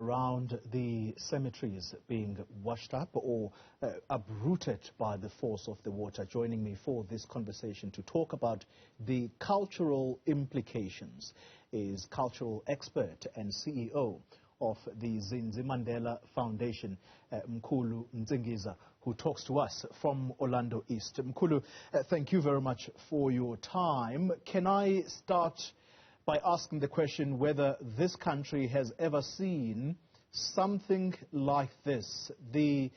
around the cemeteries being washed up or uprooted by the force of the water. Joining me for this conversation to talk about the cultural implications is cultural expert and CEO of the Zinzi Mandela Foundation, Mkhulu Nsingiza, who talks to us from Orlando East. Mkhulu, thank you very much for your time. Can I start by asking the question whether this country has ever seen something like this, the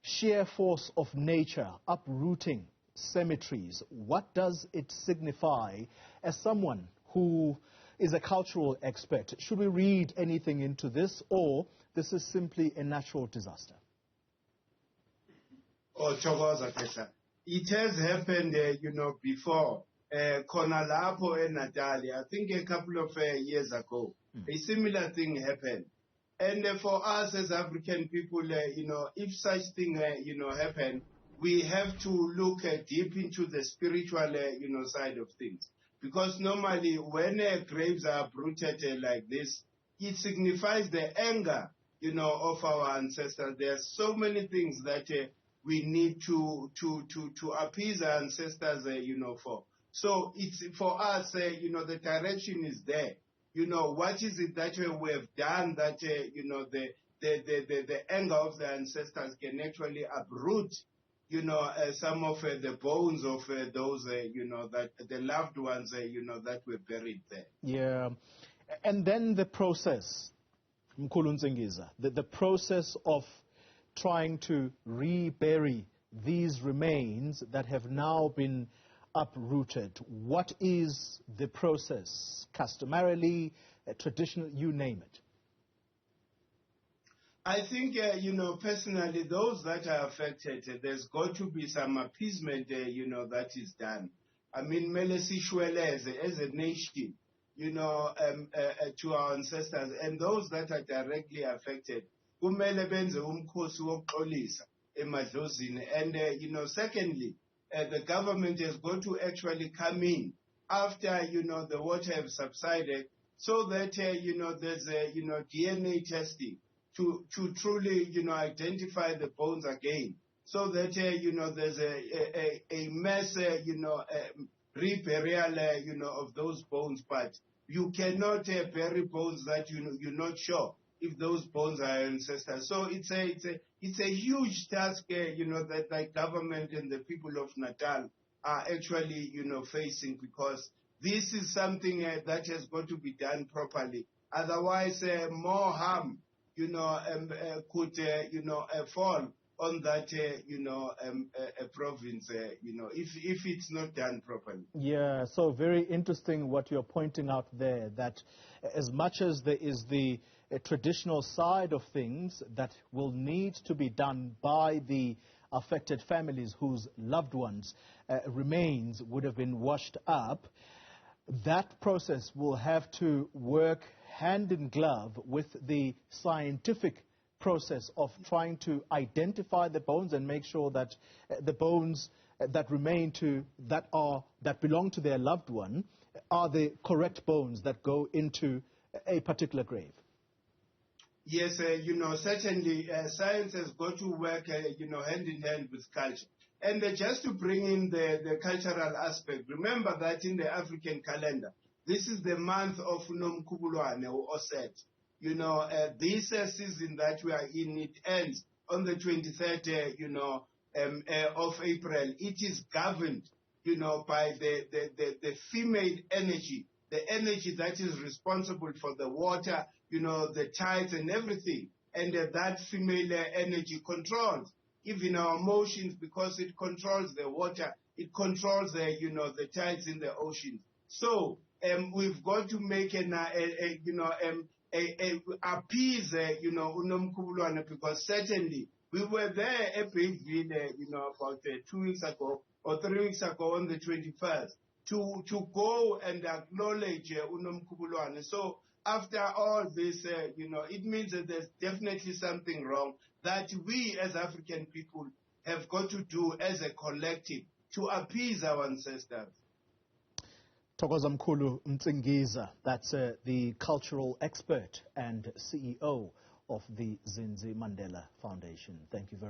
sheer force of nature uprooting cemeteries? What does it signify as someone who is a cultural expert? Should we read anything into this, or this is simply a natural disaster? Oh, Chogoza Kesa. It has happened, before. Khona lapho eNatali, I think a couple of years ago, a similar thing happened. And for us as African people, if such thing, happen, we have to look deep into the spiritual, side of things. Because normally when graves are uprooted like this, it signifies the anger, of our ancestors. There are so many things that we need to appease our ancestors, for. So it's for us, the direction is there. What is it that we have done that, the anger of the ancestors can actually uproot, some of the bones of those, that the loved ones, that were buried there. Yeah. And then the process, Mkhulu Nsingiza, the process of trying to rebury these remains that have now been uprooted. What is the process? Customarily, traditional, you name it. I think, personally, those that are affected, there's got to be some appeasement, that is done. I mean, as a nation, to our ancestors, and those that are directly affected, and, secondly, the government has got to actually come in after, the water have subsided, so that, there's a, DNA testing to truly, identify the bones again, so that, there's a mass, reburial, of those bones. But you cannot bury bones that, you're not sure if those bones are ancestors. So it's a huge task, that the government and the people of Natal are actually, facing, because this is something that has got to be done properly. Otherwise, more harm, could, fall on that, province, if it's not done properly. Yeah, so very interesting what you're pointing out there, that as much as there is the traditional side of things that will need to be done by the affected families whose loved ones remains would have been washed up, that process will have to work hand in glove with the scientific process of trying to identify the bones and make sure that the bones that remain that belong to their loved one are the correct bones that go into a particular grave. Yes, certainly science has got to work, hand in hand with culture. And just to bring in the cultural aspect, remember that in the African calendar, this is the month of Nomkhubulwane or Oset. This season that we are in, it ends on the 23rd, of April. It is governed, by the female energy, the energy that is responsible for the water, the tides and everything. And that female energy controls even our emotions, because it controls the water, it controls the tides in the ocean. So we've got to make appease, Unomkhubulwane, because certainly we were there at Bayville, about 2 weeks ago or 3 weeks ago on the 21st to go and acknowledge Unomkhubulwane. So after all this, it means that there's definitely something wrong that we as African people have got to do as a collective to appease our ancestors. Mkhulu Nsingiza, that's the cultural expert and CEO of the Zinzi Mandela Foundation. Thank you very much.